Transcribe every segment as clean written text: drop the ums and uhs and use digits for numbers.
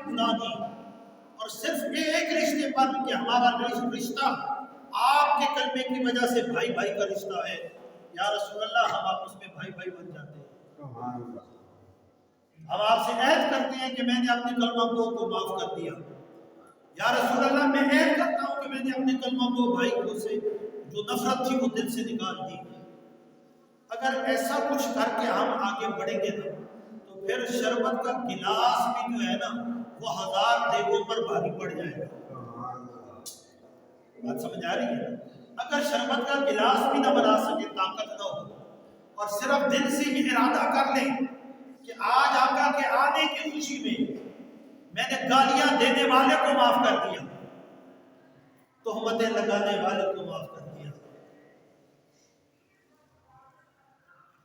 بلانی اور صرف ایک رشتے پر کہ ہمارا رشتہ آپ کے کلمے کی وجہ سے بھائی بھائی کا رشتہ ہے، یا رسول اللہ ہم آپس میں بھائی بھائی بن جاتے ہیں۔ ہم آپ سے عہد کرتے ہیں کہ میں نے اپنے کلمہ گو کو معاف کر دیا، یا رسول اللہ میں عہد کرتا ہوں کہ میں نے اپنے کلمہ گو بھائی کو سے جو نفرت تھی وہ دل سے نکال دی۔ اگر ایسا کچھ کر کے ہم آگے بڑھیں گے نا تو پھر شربت کا گلاس بھی جو ہے نا وہ 1000 دیگوں پر بھاری پڑ جائے گا۔ بات سمجھ آ رہی ہے؟ اگر شربت کا گلاس بھی نہ بنا سکے، طاقت نہ ہو، اور صرف دل سے یہ ارادہ کر لیں کہ آج آقا کے آنے کی خوشی میں نے گالیاں دینے والے کو معاف کر دیا، تہمتیں لگانے والے کو معاف کر دیا۔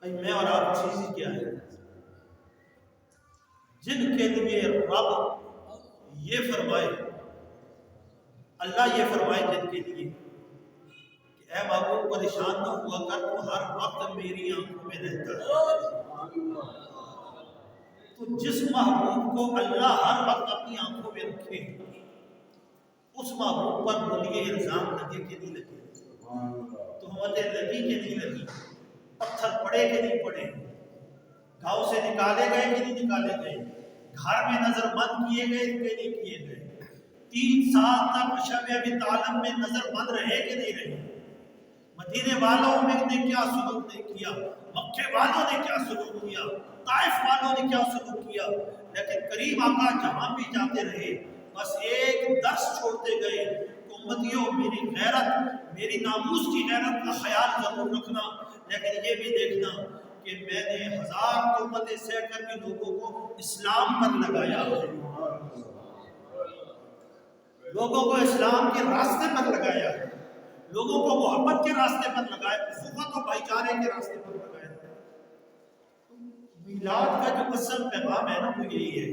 بھائی میں اور آپ چیز کیا ہے؟ جن کے لیے رب یہ فرمائے، اللہ یہ فرمائے جن کے لیے کہ اے محبوب پریشان نہ ہوا کر، تو ہر وقت میری آنکھوں میں رہتا ہے۔ تو جس محبوب کو اللہ ہر وقت اپنی آنکھوں میں رکھے، اس محبوب پر بولیے الزام لگے کہ نہیں لگے، تہمتیں لگی کہ نہیں لگی، پتھر پڑے کہ نہیں پڑے، گھاؤ سے نکالے گئے کہ نہیں نکالے گئے، گھر میں نظر بند کیے گئے کہ نہیں کیے گئے، 3 سال تک شب ابی طالب میں نظر بند رہے کہ نہیں رہے، مدینے والوں میں نے کیا سلوک نہیں کیا، مکے والوں نے کیا سلوک کیا، طائف والوں نے کیا سلوک کیا، لیکن کریم آقا جہاں بھی جاتے رہے بس ایک درس چھوڑتے گئے کہ امتیوں میری غیرت، میری ناموس کی غیرت کا خیال ضرور رکھنا، لیکن یہ بھی دیکھنا کہ میں نے 1000 تہمتیں سہ کر بھی لوگوں کو اسلام پر لگایا، لوگوں کو اسلام کے راستے پر لگایا، لوگوں کو محبت کے راستے پر لگایا، اخوت و بھائی چارے کے راستے پر لگایا۔ میلاد کا جو اصل پیغام ہے نا وہ یہی ہے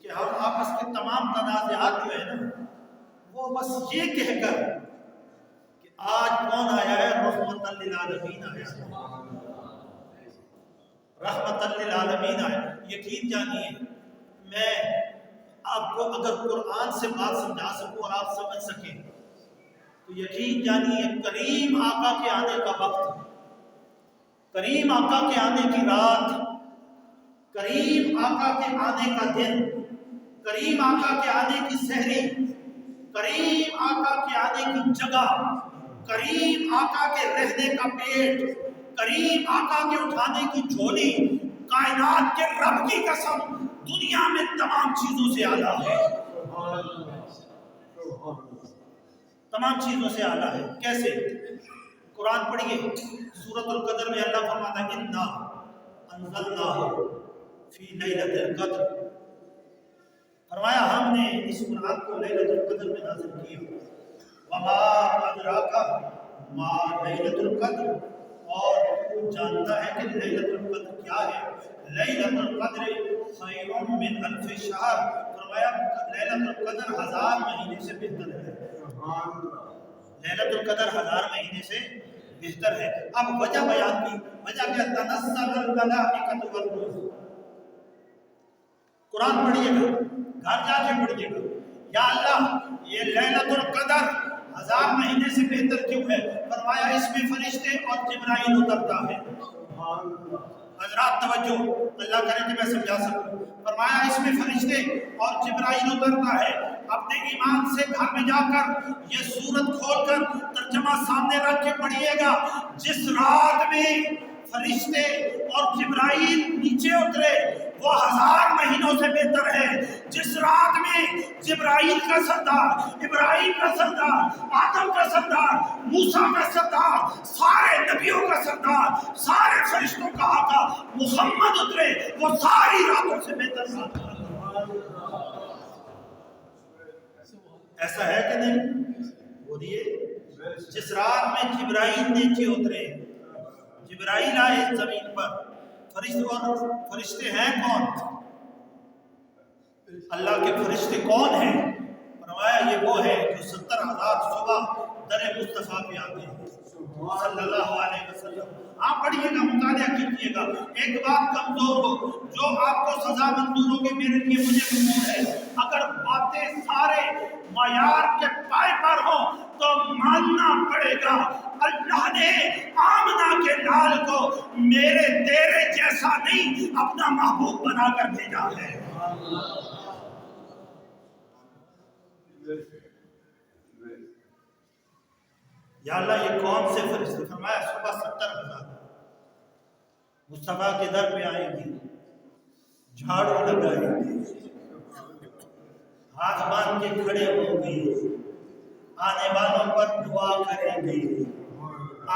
کہ ہم آپس کے تمام تنازعات جو ہے نا وہ بس یہ کہہ کر کہ آج کون آیا ہے، رحمت للعالمین آیا ہے، رحمت للعالمین آیا ہے۔ یقین جانیے میں آپ کو اگر قرآن سے بات سمجھا سکوں اور آپ سمجھ سکیں تو یقین جانیے کریم آقا کے آنے کا وقت، کریم آقا کے آنے کی رات، کریم آقا کے آنے کا دن، کریم آقا کے آنے کی سحری، کریم آقا کے آنے کی جگہ، کریم آقا کے رہنے کا پیٹ، کریم آقا کے اٹھانے کی جھولی، کائنات کے رب کی قسم دنیا میں تمام چیزوں سے اعلیٰ ہے، تمام چیزوں سے اعلیٰ ہے۔ کیسے؟ قرآن پڑھیے، سورۃ القدر میں اللہ فرماتا ہے انا انزلناہ فی لیلۃ القدر، فرمایا ہم نے اس قرآن کو لیلۃ القدر میں نازل کیا، وما ادراک ما لیلۃ القدر، اور تو جانتا ہے کہ لیلۃ القدر کیا ہے، لیلۃ القدر خیر من الف شہر، فرمایا لیلۃ القدر 1000 مہینے سے بہتر ہے، لیلۃ القدر 1000 مہینے سے بہتر ہے۔ اب وجہ بیان کی، وجہ کیا؟ تنزل الملائکۃ والروح، قرآن پڑھیے گا، گھر جا کے پڑھیے گا، یا اللہ یہ لیلۃ القدر 1000 مہینے سے بہتر کیوں ہے؟ فرمایا اس میں فرشتے اور جبرائیل اترتا ہے۔ حضرات توجہ، اللہ کرے کہ میں سمجھا سکوں، فرمایا اس میں فرشتے اور جبرائیل اترتا ہے۔ اپنے ایمان سے گھر میں جا کر یہ سورت کھول کر ترجمہ سامنے رکھ کے پڑھیے گا، جس رات میں فرشتے اور جبرائیل نیچے اترے وہ 1000 مہینوں سے بہتر ہے۔ جس رات میں جبرائیل کا سردار، ابراہیم کا سردار، آدم کا سردار، موسیٰ کا سردار، سارے نبیوں کا سردار، سارے فرشتوں کا آقا محمد اترے، وہ ساری راتوں سے بہتر رات ہے۔ ایسا ہے کہ نہیں؟ بولیے، جس رات میں جبرائیل نیچے اترے، جبرائیل آئے زمین پر، فرشتے ہیں کون؟ اللہ کے فرشتے کون ہیں؟ فرمایا یہ وہ ہے جو 70,000 صبح در مصطفیٰ پہ آتے ہیں صلی اللہ علیہ وسلم۔ آپ پڑھیے گا، مطالعہ کیجیے گا، ایک بات کمزور ہو جو آپ کو سزا منظور ہوگی میرے لیے مجھے منظور ہے، اگر باتیں سارے معیار کے پائے پر ہوں تو ماننا پڑے گا اللہ نے آمنہ کے لال کو میرے تیرے جیسا نہیں اپنا محبوب بنا کر بھیجا ہے۔ یا اللہ یہ کون سے فرشتے؟ فرمایا صبح 70,000 مصطفیٰ کے در پہ آئیں گے، جھاڑو لگائیں گے، ہاتھ باندھ کے کھڑے ہوں گے، آنے والوں پر دعا کریں گے،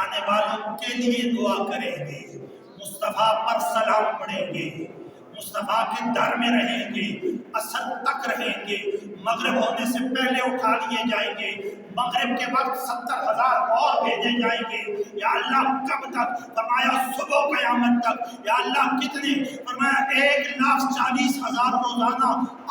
آنے والوں کے لیے دعا کریں گے، مصطفیٰ پر سلام پڑھیں گے، مصطفیٰ کے در میں رہیں گے، اصل تک رہیں گے، مغرب ہونے سے پہلے اٹھا لیے جائیں گے، مغرب کے وقت 70,000 اور بھیجے جائیں گے۔ یا اللہ کب تک؟ فرمایا صبح قیامت تک۔ یا اللہ کتنے؟ فرمایا 1,40,000 روزانہ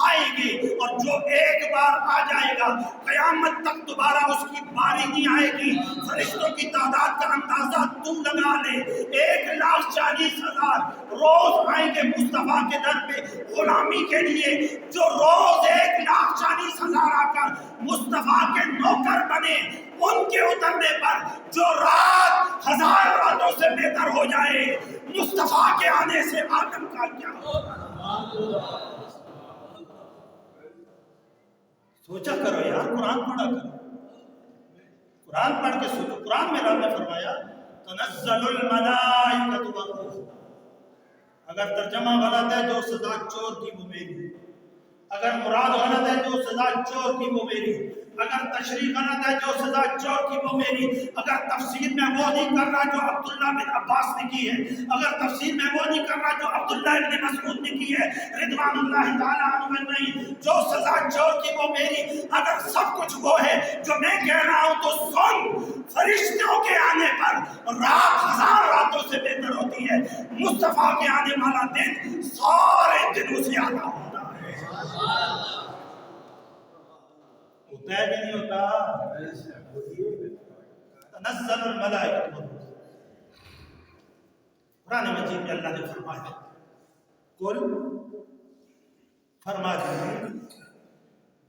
آئیں گے، اور جو ایک بار آ جائے گا قیامت تک دوبارہ اس کی باری نہیں آئے گی۔ فرشتوں کی تعداد کا اندازہ تو لگا لے، 1,40,000 روز آئیں گے مصطفیٰ کے در پہ غلامی کے لیے۔ جو روز 1,40,000 آ کر مصطفیٰ کے نوکر بنے، ان کے اترنے پر جو رات 1,000 راتوں سے بہتر ہو جائے، مصطفیٰ کے آنے سے آدم کا کیا ہوگا؟ سوچا کرو یار، قرآن پڑھا کرو، قرآن پڑھ کے سوچو۔ قرآن میں رب نے فرمایا تنزل الملائکۃ والروح، اگر ترجمہ غلط ہے جو سزا چور کی وہ میری، اگر مراد غلط ہے جو سزا چور کی وہ میری، اگر تشریح غلط ہے جو سزا چور کی وہ میری، اگر تفسیر میں وہ نہیں کر رہا جو عبداللہ بن عباس نے کی ہے، اگر تفسیر میں وہ نہیں کر رہا جو عبداللہ بن مسعود نے کی ہے رضوان اللہ تعالیٰ عنہ، نہیں، جو سزا چور کی وہ میری، اگر سب کچھ وہ ہے جو میں کہہ رہا ہوں تو سن، فرشتوں کے آنے پر رات 1,000 راتوں سے بہتر ہوتی ہے، مصطفیٰ کے آنے والا دن سارے دنوں سے زیادہ ہوتا ہے۔ ہوتا ہے کہ نہیں ہوتا؟ تنزل الملائکۃ والروح، قرآن مجید میں اللہ نے فرمایا کل فرما دیجیے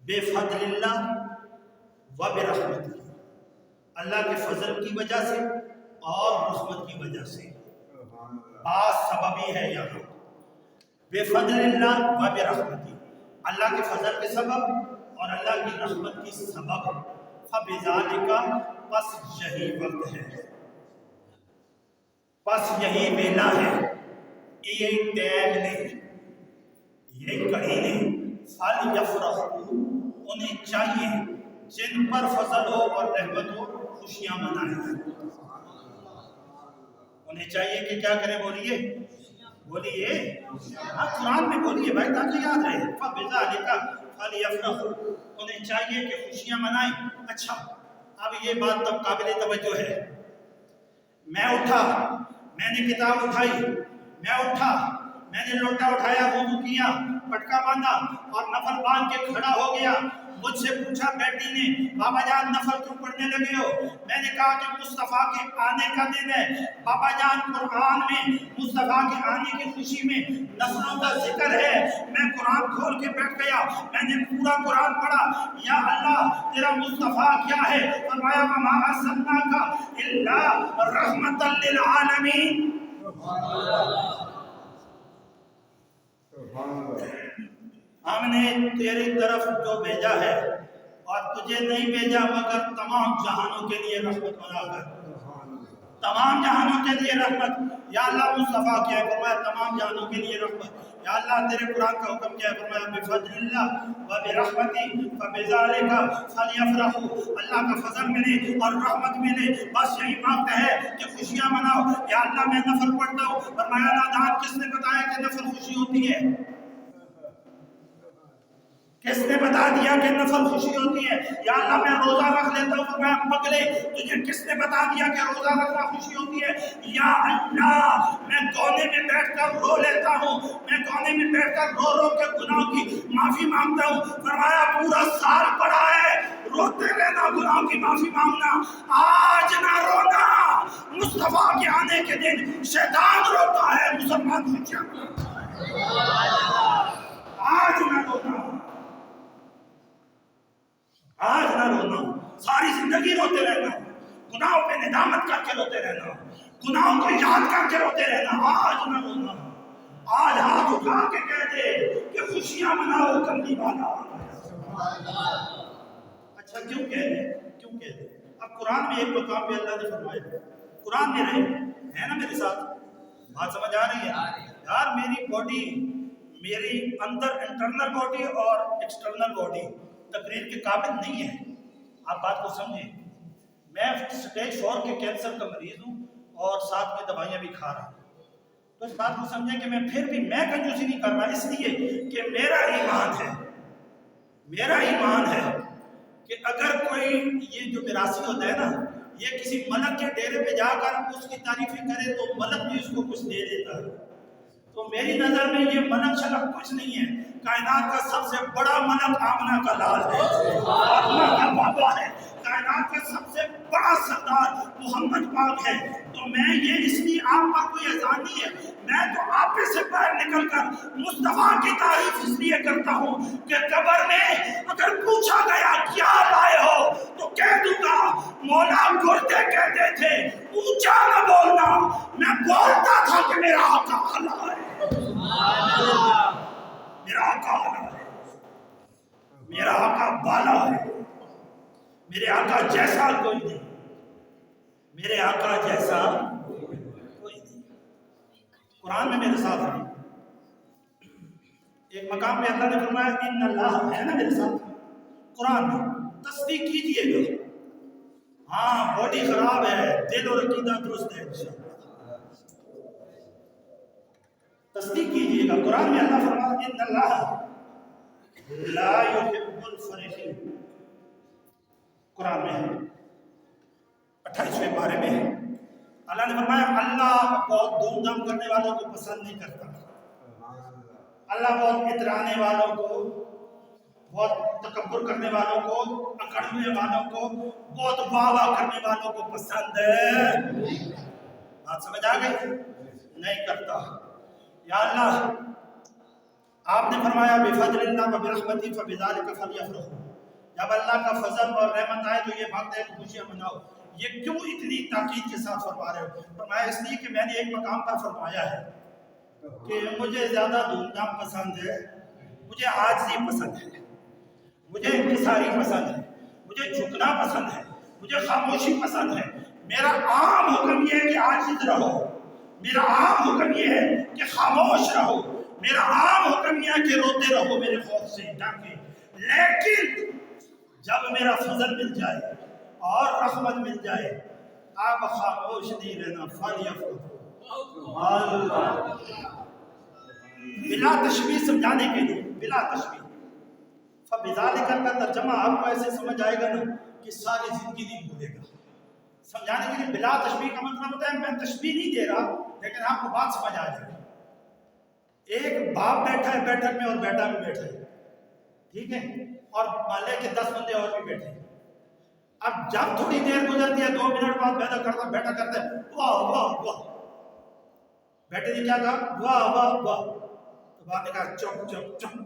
بے فضل اللہ و برحمتہ، اللہ کے فضل کی وجہ سے اور رحمت کی وجہ سے، بات سببی ہے یہاں، بے فضل اللہ و برحمتہ، اللہ کے فضل کے سبب اور اللہ کی رحمت کی سبب، فبذالک، پس یہی وقت ہے، پس یہی ویلا ہے، یہی ٹائم نہیں، یہی کڑی نہیں، فَلْيَفْرَحُوا، انہیں چاہیے جن پر فضل ہو اور رحمت ہو خوشیاں منائیں، انہیں چاہیے کہ کیا کریں؟ بولیے بولیے، قرآن میں بولیے بھائی تاکہ یاد رہے، فَبِذَالِكَ فَلْيَفْرَحُوا، انہیں چاہیے کہ خوشیاں منائیں۔ اچھا اب یہ بات تب قابل توجہ ہے، میں اٹھا، میں نے کتاب اٹھائی، میں اٹھا، میں نے لوٹا اٹھایا، وضو کیا، پٹکا باندھا اور نفل باندھ کے کھڑا ہو گیا، مجھ سے پوچھا بیٹی نے بابا جان نفل کیوں پڑھنے لگے ہو؟ میں نے کہا کہ مصطفیٰ کے آنے کا دن ہے۔ بابا جان قرآن میں مصطفیٰ کے آنے کی خوشی میں نفلوں کا ذکر ہے۔ میں قرآن کھول کے بیٹھ گیا، میں نے پورا قرآن پڑھا، یا اللہ تیرا مصطفیٰ کیا ہے؟ فرمایا وَمَا أَرْسَلْنَاكَ إِلَّا رَحْمَةً لِّلْعَالَمِينَ۔ ہم نے تیری طرف جو بھیجا ہے اور تجھے نہیں بھیجا مگر تمام جہانوں کے لیے رحمت بنا کر، تمام جہانوں کے لیے رحمت۔ یا اللہ مصطفیٰ کیا ہے؟ فرمایا تمام جہانوں کے لیے رحمت۔ یا اللہ تیرے قرآن کا حکم کیا ہے؟ فرمایا بفضل اللہ و برحمتہ فبذالک فلیفرحوا، اللہ کا فضل ملے اور رحمت ملے، بس یہی وقت ہے کہ خوشیاں مناؤ۔ یا اللہ میں نفل پڑھتا ہوں، فرمایا نادان کس نے بتایا کہ نفل خوشی ہوتی ہے؟ کس نے بتا دیا کہ نفل خوشی ہوتی ہے؟ یا اللہ میں روزہ رکھ لیتا ہوں، فرمایا پگلے تجھے کس نے بتا دیا کہ روزہ رکھنا خوشی ہوتی ہے؟ یا اللہ میں کونے میں بیٹھ کر رو لیتا ہوں، میں کونے میں بیٹھ کر رو رو کے گناہوں کی معافی مانگتا ہوں، فرمایا پورا سال پڑا ہے، روتے رہنا، گناہوں کی معافی مانگنا. آج نہ رونا، مصطفیٰ کے آنے کے دن شیطان روتا ہے، مسلمان خوشیاں مناتا ہے. آج نہ رونا، آج نہ رونا. ساری زندگی روتے رہنا، گناہوں پہ ندامت کر کے روتے رہنا، گناہوں کو یاد کر کے روتے رہنا. آج نہ رونا. آج ہاتھ اٹھا کے کہہ دے کہ خوشیاں مناؤ کملی والا. اچھا کیوں کہہ دے، کیوں کہہ دے؟ اب قرآن میں ایک مقام پہ اللہ نے فرمایا، قرآن میں رہے ہے نا میرے ساتھ، بات سمجھ آ رہی ہے یار؟ میری باڈی، میری اندر انٹرنل باڈی اور ایکسٹرنل باڈی تقریر کے قابل نہیں ہے. آپ بات کو سمجھیں. میں اسٹیج 4 کے کینسر کا مریض ہوں اور ساتھ میں دوائیاں بھی کھا رہا ہوں. تو اس بات کو سمجھیں کہ میں پھر بھی میں کنجوسی نہیں کر رہا، اس لیے کہ میرا ایمان ہے، میرا ایمان ہے کہ اگر کوئی یہ جو میراثی ہوتا ہے نا، یہ کسی ملک کے ڈیرے پہ جا کر اس کی تعریفیں کرے تو ملک بھی اس کو کچھ دے دیتا ہے. تو میری نظر میں یہ ملک شلک کچھ نہیں ہے. کائنات کا سب سے بڑا ملک آمنہ کا لال ہے، آمنہ کا بابا ہے. کائنات کا سب سے بڑا سردار محمد پاک ہے. تو میں یہ اس لیے آپ پر کوئی احسان نہیں ہے، میں تو آپ سے باہر نکل کر مصطفیٰ کی تعریف اس لیے کرتا ہوں کہ قبر میں اگر پوچھا گیا کیا لائے ہو تو کہہ دوں گا مولا گردے کہتے تھے اونچا نہ بولنا، میں بولتا تھا کہ میرا آقا اعلیٰ ہے، میرا آقا اعلیٰ ہے، میرا آقا بالا ہے، میرے آقا جیسا کوئی نہیں، میرے آقا جیسا کوئی نہیں. قرآن میں میرے ساتھ ہے ایک مقام پہ اللہ نے فرمایا ان اللہ ہے نا میرے ساتھ. قرآن میں تصدیق کیجئے گا. ہاں باڈی خراب ہے، دل اور عقیدہ درست ہے انشاءاللہ. تصدیق کیجئے گا. قرآن میں اللہ فرمایا ان اللہ لا يحب الفرحین. قرآن میں ہے 28ویں پارے میں ہے. اللہ نے فرمایا اللہ بہت دھوم دھام کرنے والوں کو پسند نہیں کرتا. اللہ بہت اترانے والوں کو، بہت تکبر کرنے والوں کو، اکڑنے والوں کو، بہت واہ واہ کرنے والوں کو پسند ہے. بات سمجھ آ گئی؟ نہیں کرتا. یا اللہ آپ نے فرمایا بفضل اللہ وبرحمتہ فبذلک فلیفرحوا. جب اللہ کا فضل اور رحمت آئے تو یہ بات ہے کہ خوشیاں مناؤ. یہ کیوں اتنی تاکید کے ساتھ فرما رہے ہو؟ فرمایا اس لیے کہ میں نے ایک مقام پر فرمایا ہے کہ مجھے زیادہ دھوم دھام پسند ہے، مجھے عاجزی پسند ہے، مجھے انکساری پسند ہے، مجھے جھکنا پسند ہے، مجھے خاموشی پسند ہے. میرا عام حکم یہ ہے کہ عاجز رہو، میرا عام حکم یہ ہے کہ خاموش رہو، میرا عام حکم یہ ہے کہ روتے رہو میرے خوف سے ڈاکے. لیکن جب میرا فضل مل جائے اور رحمت مل جائے آپ خاموش نہیں رہنا. بلا تشبیہ سمجھانے کے لیے، بلا تشبیہ. فبذالک کا ترجمہ آپ کو ایسے سمجھ آئے گا نا کہ ساری زندگی نہیں بھولے گا. سمجھانے کے لیے بلا تشبیہ کا مطلب ہوتا ہے میں تشبیہ نہیں دے رہا لیکن آپ کو بات سمجھ آ جائے. ایک باپ بیٹھا ہے بیٹھک میں اور بیٹا بھی بیٹھا ہے، ٹھیک ہے، اور محلے کے 10 بندے اور بھی بیٹھے ہیں. اب جب تھوڑی دیر گزرتی ہے 2 منٹ بعد بیٹا کرتا ہے واہ واہ واہ. بیٹے نے کیا کہا؟ واہ واہ واہ. تو باپ نے کہا چپ چپ چپ.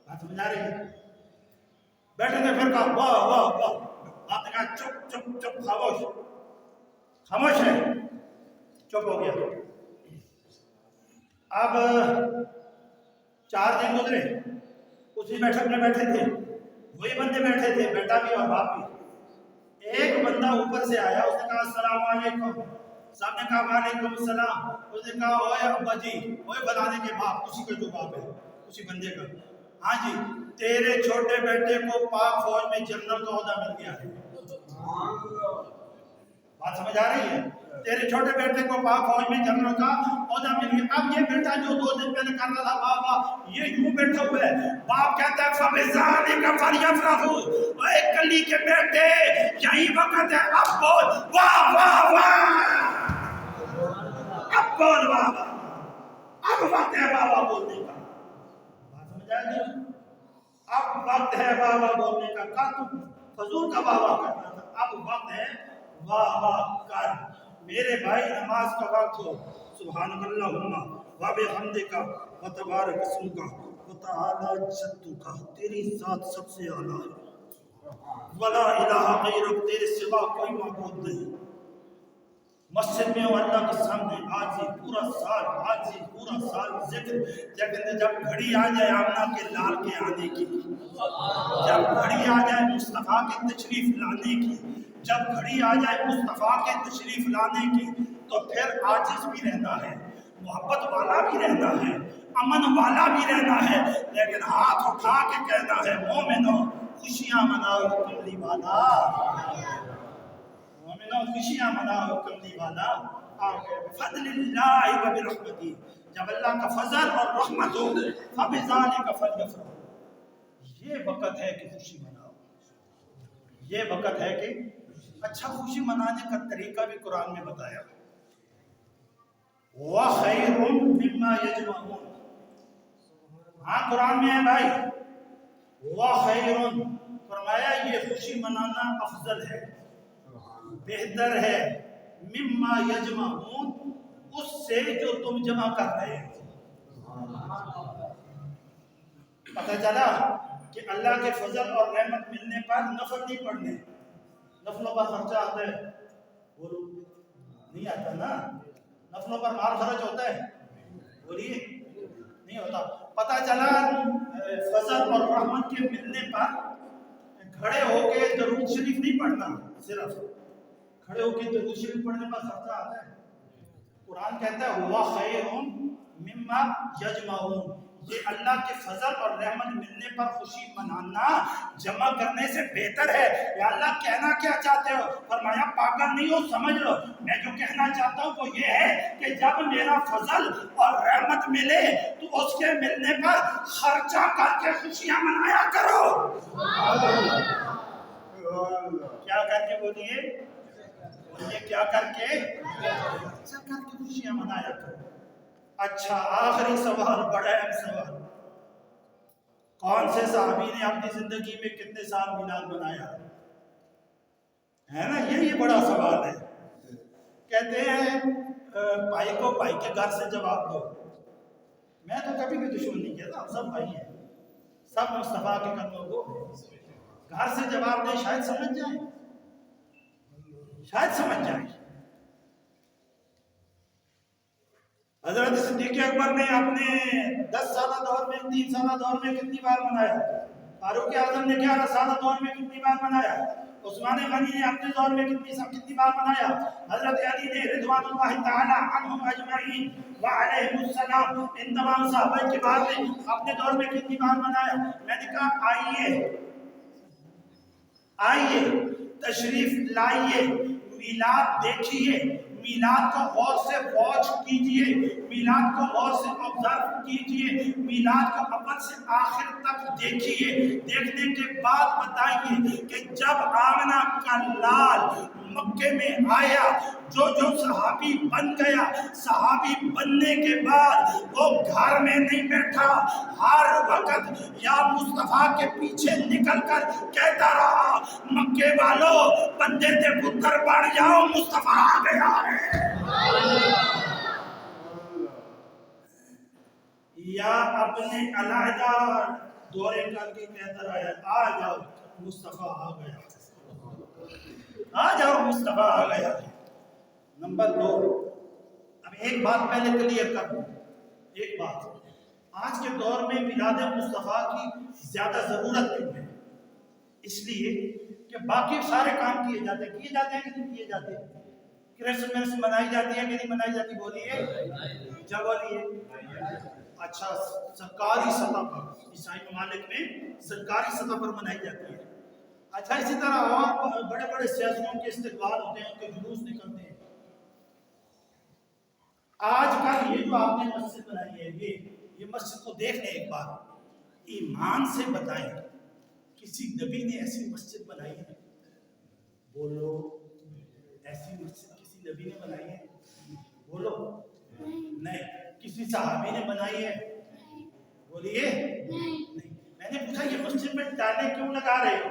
بات سمجھ آ رہی ہے؟ بیٹے نے پھر کہا واہ واہ واہ. باپ نے کہا چپ چپ چپ، خاموش. خاموش ہے، چپ ہو گیا. اب 4 دن گزرے، اسی بیٹھک میں بیٹھے تھے، وہی بندے بیٹھے تھے، بیٹا بھی اور باپ بھی. ایک بندہ اوپر سے آیا، اس نے کہا السلام علیکم. صاحب نے کہا وعلیکم السلام. اس نے کہا اوے ابا جی، اوے بلانے کے باپ، اسی کا جو باپ ہے اسی بندے کا. ہاں جی، تیرے چھوٹے بیٹے کو پاک فوج میں جنرل کا عہدہ مل گیا ہے. بات سمجھ آ رہی ہے؟ تیرے چھوٹے بیٹے کو پاک فوج میں جنرل کا عہدہ مل گیا. اب یہ بیٹا جو 2 دن پہلے کر رہا تھا واہ واہ، یہ یوں بیٹھا ہوا ہے. باپ کہتا ہے فبذالک فلیفرحوا. اے کلی کے بیٹے، یہی وقت ہے، اب بول واہ واہ واہ، اب بول واہ واہ. اب وقت ہے واہ واہ بولنے کا. بات سمجھ آ گئی؟ اب وقت ہے واہ واہ بولنے کا. فضول کا واہ واہ کرنا تھا. اب وقت ہے واہ واہ کر. میرے بھائی نماز کا وقت ہو. سبحانک اللہم و بحمدک و تبارک اسمک و تعالی جدک. تیری ذات سب سے اعلیٰ ہے. ولا الہ غیرک، تیرے سوا کوئی معبود نہیں. مسجد میں اللہ کے سامنے آج ہی پورا سال ذکر. جب گھڑی آ جائے آمنہ کے لال کے آنے کی، جب گھڑی آ جائے مصطفیٰ کے تشریف لانے کی، جب گھڑی آ جائے مصطفیٰ کے تشریف لانے کی، تو پھر عاجز بھی رہنا ہے، محبت والا بھی رہنا ہے، امن والا بھی رہنا ہے، لیکن ہاتھ اٹھا کے کہنا ہے مومنو خوشیاں مناؤ کملی والا، مومنو خوشیاں مناؤ کملی والا. فضل اللہ و برحمتی، جب اللہ کا فضل اور رحمت ہو فبذالک فلیفرحوا. یہ وقت ہے کہ خوشی مناؤ. یہ وقت ہے کہ اچھا خوشی منانے کا طریقہ بھی قرآن میں بتایا. وَخَيْرٌ مِّمَّا يَجْمَعُونَ. ہاں قرآن میں ہے بھائی. وَخَيْرٌ فرمایا یہ خوشی منانا افضل ہے، بہتر ہے. مِّمَّا يَجْمَعُونَ اس سے جو تم جمع کر رہے ہو. پتہ چلا کہ اللہ کے فضل اور رحمت ملنے پر نفل نہیں پڑھنے. نفلوں پر خرچہ آتا ہے، بولو نہیں آتا نا. نفلوں پر مال خرچ ہوتا ہے، بولیے نہیں ہوتا. پتہ چلا فضل اور رحمت کے ملنے پر کھڑے ہو کے درود شریف نہیں پڑھنا، صرف کھڑے ہو کے درود شریف پڑھنے پر خرچہ آتا ہے. قرآن کہتا ہے ہوا خیر مما یجمعون. یہ اللہ کے فضل اور رحمت ملنے پر خوشی منانا جمع کرنے سے بہتر ہے. یا اللہ کہنا کیا چاہتے ہو؟ فرمایا پاگل نہیں ہو، سمجھ لو. میں جو کہنا چاہتا ہوں وہ یہ ہے کہ جب میرا فضل اور رحمت ملے تو اس کے ملنے پر خرچہ کر کے خوشیاں منایا کرو. کیا کر کے بولیے؟ کیا کر کے خوشیاں منایا کرو. اچھا آخری سوال، بڑا اہم سوال. کون سے صحابی نے اپنی زندگی میں کتنے سال میلاد منایا ہے نا؟ یہ بڑا سوال ہے. کہتے ہیں بھائی کو بھائی کے گھر سے جواب دو. میں تو کبھی بھی دشمن نہیں کہتا، ہم سب بھائی ہیں، سب مصطفیٰ کے قدموں کو گھر سے جواب دیں، شاید سمجھ جائیں. حضرت صدیق اکبر نے اپنے 10 سالہ دور میں 3 سالہ دور میں کتنی بار منایا؟ فاروق اعظم نے 11 سالہ دور میں کتنی بار منایا؟ عثمان غنی نے اپنے دور میں کتنی بار منایا؟ حضرت علی نے رضوان اللہ تعالی عنہم اجمعین وعلیہم السلام ان تمام صحابہ کے بعد نے اپنے دور میں کتنی بار منایا؟ میں نے کہا آئیے تشریف لائیے، میلاد دیکھیے، میلاد کو غور سے واچ کیجئے، میلاد کو غور سے آبزرو کیجئے، میلاد کو اول سے آخر تک دیکھیے. دیکھنے کے بعد بتائیے کہ جب آمنہ کا لال مکے میں آیا، جو صحابی بن گیا، صحابی بننے کے بعد وہ گھر میں نہیں بیٹھا، ہر وقت یا مصطفیٰ کے پیچھے نکل کر کہتا رہا مکے والو بندے تے پتر بڑھ جاؤ، مصطفیٰ آ گیا ہے. یا اپنے علیحدہ دورے کر کے کہتا رہا آ جاؤ مصطفیٰ آ گیا، آ جاؤ مصطفیٰ آ گیا. نمبر 2، اب ایک بات پہلے کلیئر کر دوں. ایک بات، آج کے دور میں میلاد مصطفیٰ کی زیادہ ضرورت کیوں ہے؟ اس لیے کہ باقی سارے کام کیے جاتے ہیں کہ نہیں کیے جاتے؟ کرسمس منائی جاتی ہے کہ نہیں منائی جاتی؟ بولیے جب بولیے. اچھا سرکاری سطح پر عیسائی ممالک میں سرکاری سطح پر منائی جاتی ہے. اچھا اسی طرح اور بڑے بڑے سیاستوں کے استقبال ہوتے ہیں، ان کے جلوس نکلتے ہیں. آج کل یہ جو آپ نے مسجد بنائی ہے، یہ مسجد کو دیکھ لیں ایک بار، ایمان سے بتائیں کسی نبی نے ایسی مسجد بنائی ہے؟ بولو ایسی مسجد کسی نبی نے بنائی ہے؟ بولو نہیں. کسی صحابی نے بنائی ہے؟ بولیے نہیں. میں نے پوچھا یہ مسجد میں ٹائلیں کیوں لگا رہے ہو؟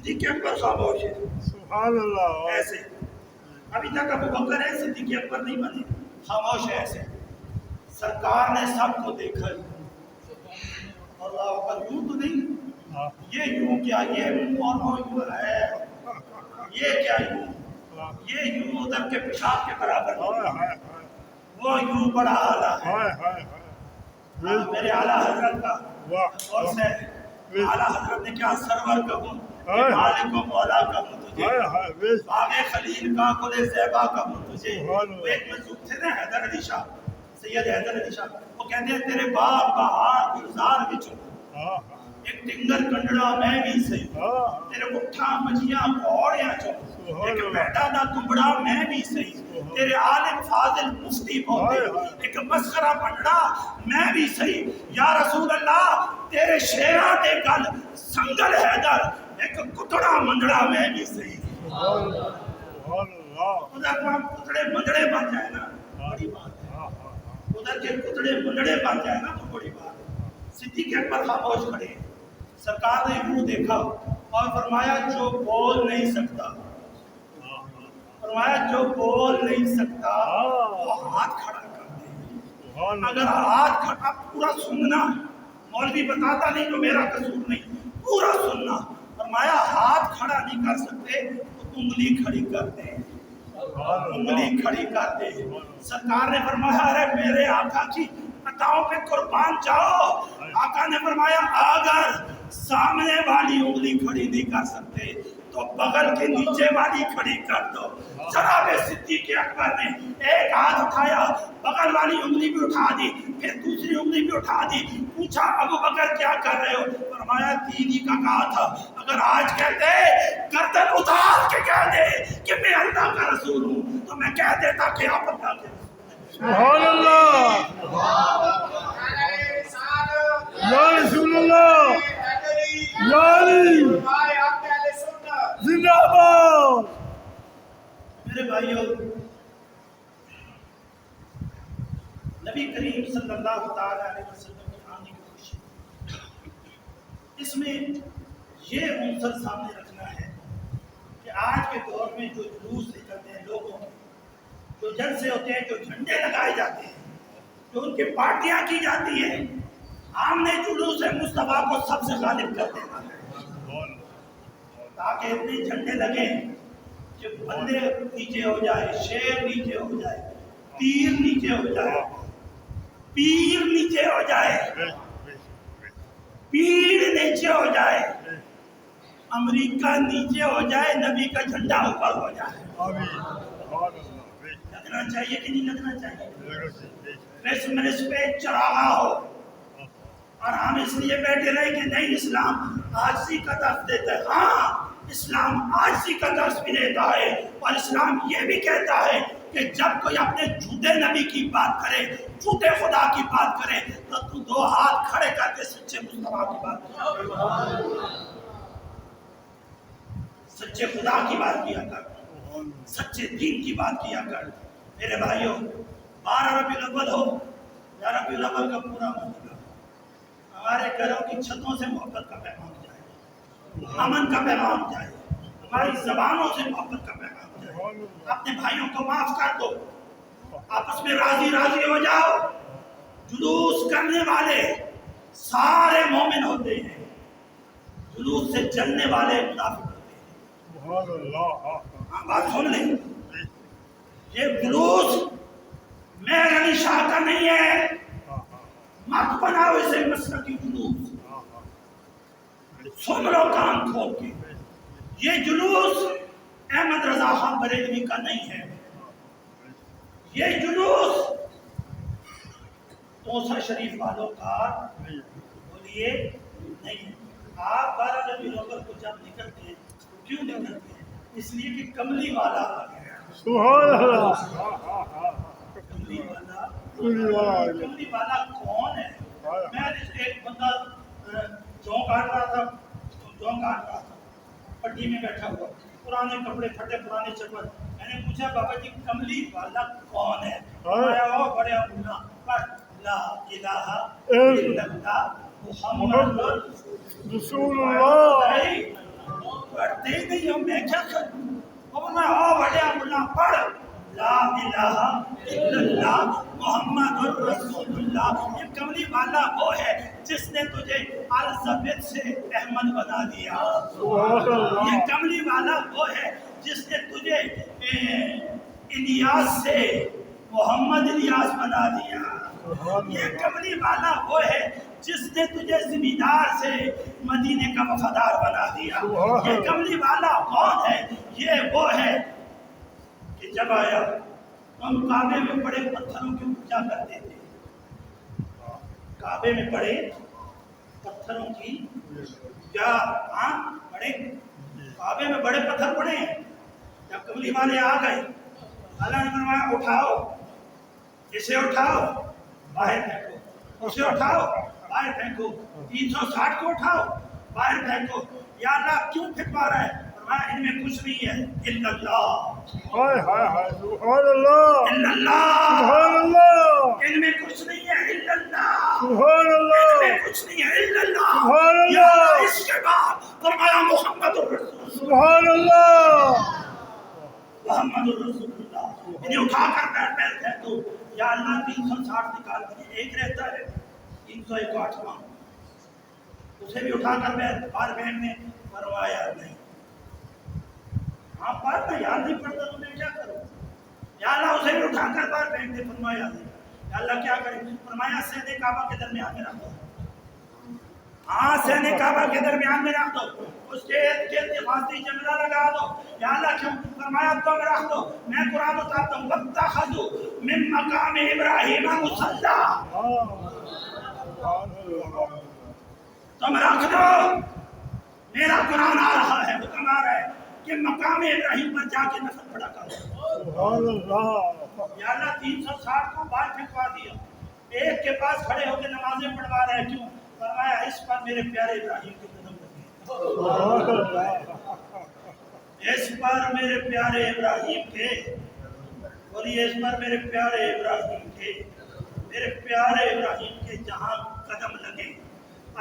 صدیق اکبر خاموش ہے سبحان اللہ ایسے. ابھی تک ابو بکر ہے، صدیق اکبر نہیں بنے، خاموش ہے ایسے. سرکار نے سب کو دیکھا. اللہ اکبر. یوں تو نہیں، یہ یوں کیا، یہ منہ اور وہ یوں ہے، یہ کیا یوں، یہ یوں ادھر کے پیشاب کے برابر نہیں، وہ یوں بڑا اعلیٰ ہے. میرے اعلیٰ حضرت کا اور سے اعلیٰ حضرت نے کیا سرور کہوں، مالک و مولا کہوں تجھے، باغ خلیل کا گل زیبا کہوں تجھے. وہ ایک مجذوب تھے نا حیدر علی شاہ، سید حیدر علی شاہ، وہ کہتے ہیں تیرے باپ کا ہاتھ گلزار بچوں، ایک ٹنگر کنڈڑا میں بھی صحیح، تیرے اٹھا مجھیاں پوڑیاں چو، ایک بیٹا دا تمبڑا میں بھی صحیح، تیرے عالم فاضل مفتی پوتے، ایک مسخرہ پنڈڑا میں بھی صحیح. یا رسول اللہ تیرے شیرہ دے گل سنگل حیدر، ایک کتڑا منڈڑا میں بھی صحیح. ادھر ہم کتڑے منڈڑے بن جائے نا بڑی بات ہے، ادھر کے کتڑے منڈڑے بن جائے نا تو بڑی بات ہے. صدیق اکبر خاموش کھڑے. سرکار نے یوں دیکھا اور فرمایا جو بول نہیں سکتا، فرمایا جو بول نہیں سکتا وہ ہاتھ کھڑا کر دے. اگر ہاتھ کھڑا پورا سننا، مولوی بتاتا نہیں تو میرا قصور نہیں، پورا سننا. فرمایا ہاتھ کھڑا نہیں کر سکتے تو انگلی کھڑی کر دے، انگلی کھڑی کر دے. سرکار نے فرمایا ارے میرے آقا کی عطاؤں پہ قربان جاؤ. آقا نے فرمایا اگر سامنے والی انگلی کھڑی نہیں کر سکتے تو بغل کے نیچے والی کھڑی کر دو. جناب صدیق اکبر نے ایک ہاتھ اٹھایا، بغل والی انگلی بھی اٹھا دی، پھر دوسری انگلی بھی اٹھا دی. پوچھا ابو بکر کیا کر رہے ہو؟ فرمایا تین ہی کا کہا تھا، اگر آج کہتے گردن اتار کے کہہ دے کہ میں اللہ کا رسول ہوں تو میں کہہ دیتا کہ آپ اللہ کے رسول. سبحان اللہ یا رسول اللہ یا علی زندہ باد. میرے بھائیوں، نبی کریم صلی اللہ تعالی علیہ وسلم کی آنے کی خوشی، اس میں یہ عنصر سامنے رکھنا ہے کہ آج کے دور میں جو جلوس نکلتے ہیں لوگوں کے، جو جلسے ہوتے ہیں، جو جھنڈے لگائے جاتے ہیں، جو ان کی پارٹیاں کی جاتی ہیں، ہم نے جلوس مصطفیٰ کو سب سے غالب کر دینا ہے تاکہ اتنے جھنڈے لگیں کہ بندے نیچے ہو جائے، شیر نیچے ہو جائے، تیر نیچے ہو جائے، پیر نیچے ہو جائے، پیر نیچے ہو جائے، امریکہ نیچے ہو جائے، نبی کا جھنڈا اوپر ہو جائے. لگنا چاہیے کہ نہیں لگنا چاہیے؟ کرسمس پہ چراغا ہو اور ہم اس لیے بیٹھے رہے کہ نہیں اسلام عاجزی کا درس دیتا ہے. ہاں اسلام عاجزی کا درس بھی دیتا ہے، اور اسلام یہ بھی کہتا ہے کہ جب کوئی اپنے جھوٹے نبی کی بات کرے، جھوٹے خدا کی بات کرے تو تو دو ہاتھ کھڑے کر کے سچے مصطفیٰ کی بات کر، سچے خدا کی بات کیا کر، سچے دین کی بات کیا کر. میرے بھائیوں، 12 ربیع الاول ہو یا ربیع الاول کا پورا مہینہ، ہمارے گھروں کی چھتوں سے محبت کا پیغام جائے، امن کا پیغام جائے، ہماری زبانوں سے محبت کا پیغام جائے. اپنے بھائیوں کو معاف کر دو، آپس میں راضی راضی ہو جاؤ. جلوس کرنے والے سارے مومن ہوتے ہیں، جلوس سے چلنے والے منافق ہوتے ہیں. ہاں بات سن لیں، یہ جلوس میر علی شاہ کا نہیں ہے، مت بناؤ اسے مسلکی جلوس. سن لو کان کھول کے، یہ جلوس احمد رضا خان بریلوی کا نہیں ہے، یہ جلوس توسا شریف والوں کا بولیے نہیں. آپ 12 ربیع الاول کو جب نکلتے ہیں کیوں نکلتے ہیں؟ اس لیے کہ کملی والا آ گیا. سبحان اللہ. کملی والا کون ہے؟ میں ایک بندہ جو کاٹ رہا تھا پٹی میں بیٹھا ہوا، پرانے کپڑے پھٹے، پرانے چپل. میں نے پوچھا بابا جی کملی والا کون ہے؟ وہ بڑے ابونا پر لا الہ الا اللہ محمد رسول اللہ. پڑھتے ہی نہیں ہو میں کیا کروں؟ وہ بولنا او بڑیا ملا پڑھ لا الہ الا اللہ محمد الرسول اللہ۔ یہ کملی والا وہ ہے جس نے تجھے الزبت سے احمد بنا دیا۔ سبحان اللہ یہ کملی والا وہ ہے جس نے تجھے الیاس سے محمد الیاس بنا دیا۔ یہ کملی والا وہ ہے جس نے تجھے زمیندار سے مدینے کا وفادار بنا دیا۔ یہ کملی والا کون ہے؟ یہ وہ ہے کہ جب آیا ہم کعبے میں بڑے پتھروں کی پوجا کرتے تھے۔ کعبے میں بڑے پتھروں کی کیا بڑے کعبے میں بڑے پتھر پڑے ہیں۔ جب کملی والے آ گئے اللہ نے فرمایا اٹھاؤ، اسے اٹھاؤ باہر پھینکو، اسے اٹھاؤ باہر پھینکو، 360 کو اٹھاؤ باہر پھینکو۔ یا اللہ کیوں پھینکوا رہا ہے؟ فرمایا ان میں کچھ نہیں ہے الا اللہ، ہائے ہائے ہائے سبحان اللہ الا اللہ، سبحان اللہ ان میں کچھ نہیں ہے الا اللہ، سبحان ان اللہ میں کچھ نہیں ہے الا اللہ۔ سبحان اللہ۔ یا اللہ اس کے بعد فرمایا محمد الرسول، سبحان اللہ محمد الرسول اللہ۔ انہیں اٹھا کر پیر پیر پھینکو۔ یا اللہ 360 نکال دیجیے، ایک رہتا ہے 361واں، اسے بھی اٹھا کر باہر پھینکنے۔ فرمایا نہیں، ہاں پڑھنا یاد نہیں پڑتا تو میں کیا کروں؟ یا اللہ اسے بھی اٹھا کر باہر پھینک دے۔ فرمایا نہیں۔ یا اللہ کیا کریں؟ فرمایا سینے کعبہ کے درمیان میں رکھ دو، ہاں سینے کعبہ کے درمیان میں رکھ دو، اس کے حفاظتی جنگلہ لگا دو۔ یا اللہ کیوں؟ فرمایا تم رکھ دو، میں قرآن اتارتا ہوں وَاتَّخَذُوا مِن مَقَامِ إِبْرَاهِيمَ مُصَلًّى، سبحان اللہ تم رکھ دو، میرا قرآن آ رہا ہے، حکم آ رہا ہے کہ مقام ابراہیم پر جا کے نفل پڑھا کرو۔ سبحان اللہ یا اللہ 360 کو باہر پھینکوا دیا، ایک کے پاس کھڑے ہو کے نمازیں پڑھوا رہے ہیں، کیوں؟ فرمایا اس پر میرے پیارے ابراہیم کے قدم لگے، سبحان اللہ اس پر میرے پیارے ابراہیم کے، بولیے اس پر میرے پیارے ابراہیم کے، میرے پیارے ابراہیم کے جہاں قدم لگے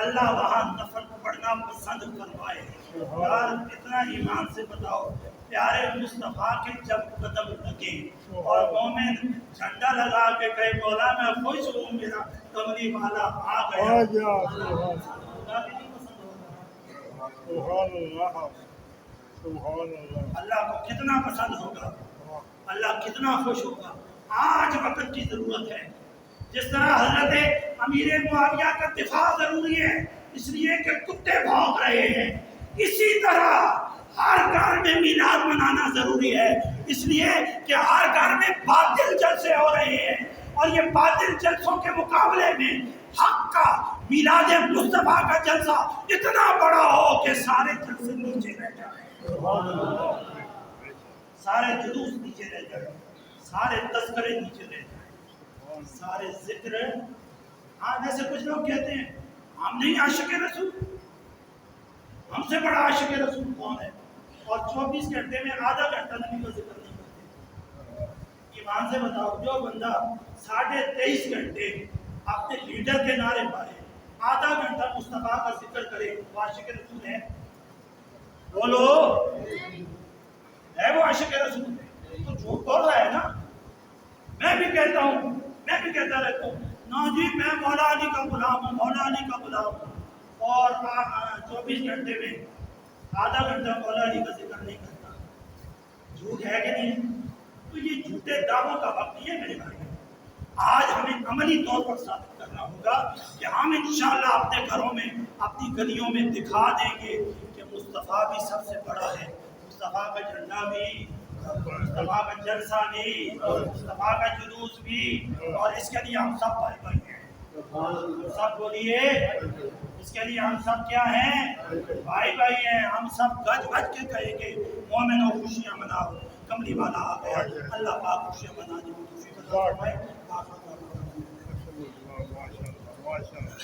اللہ وہاں نفل پڑھنا پسند فرمائے۔ یار اتنا ایمان سے بتاؤ، پیارے مصطفیٰ کے جب قدم لگے اور مومن جھنڈا لگا کے کہے مولا میں خوش ہوں میرا کملی والا آ گیا، اللہ بھی نہیں پسند ہوگا؟ سبحان اللہ سبحان اللہ اللہ کو کتنا پسند ہوگا، اللہ کتنا خوش ہوگا۔ آج وقت کی ضرورت ہے، جس طرح حضرت امیر معاویہ کا دفاع ضروری ہے اس لیے کہ کتے بھونک رہے ہیں، اسی طرح ہر گھر میں میلاد منانا ضروری ہے اس لیے کہ ہر گھر میں باطل جلسے ہو رہے ہیں، اور یہ باطل جلسوں کے مقابلے میں حق کا میلاد مصطفیٰ کا جلسہ اتنا بڑا ہو کہ سارے جلسے نیچے رہ جائیں، سارے جلوس نیچے رہ جائیں، سارے تذکرے نیچے رہ جائیں، سارے ذکر۔ ہاں جیسے کچھ لوگ کہتے ہیں ہم نہیں عاشق رسول، ہم سے بڑا عاشق رسول کون ہے، اور 24 گھنٹے میں آدھا گھنٹہ نبی کا ذکر نہیں کرتے۔ ایمان سے بتاؤ، جو بندہ 23.5 گھنٹے اپنے لیڈر کے نعرے پائے، آدھا گھنٹہ مصطفیٰ کا ذکر کرے، وہ عاشق رسول ہے؟ بولو، ہے وہ عاشق رسول؟ تو جھوٹ بول رہا ہے نا۔ میں بھی کہتا ہوں، میں بھی کہتا رہتا ہوں نا جی میں مولا علی کا غلام ہوں، مولا علی کا غلام ہوں، اور 24 گھنٹے میں آدھا گھنٹہ مولا علی کا ذکر نہیں کرتا۔ جھوٹ ہے کہ نہیں؟ تو یہ جھوٹے دعووں کا وقت نہیں ہے میرے بھائی۔ آج ہمیں عملی طور پر ثابت کرنا ہوگا کہ ہم انشاءاللہ اپنے گھروں میں اپنی گلیوں میں دکھا دیں گے کہ مصطفیٰ بھی سب سے بڑا ہے، مصطفیٰ کا جھنڈا بھی، مصطفیٰ کا جلسہ بھی، مصطفیٰ کا جلوس بھی، اور اس کے لیے ہم سب بھائی بھائی ہیں۔ سب بولیے، اس کے لیے ہم سب کیا ہیں؟ بھائی بھائی ہیں۔ ہم سب گج گج کے کہیں گے مومنوں خوشیاں مناؤ، کملی والا آ گیا، اللہ پاک خوشیاں منانے کی توفیق عطا فرمائے۔ ماشاء اللہ ماشاء اللہ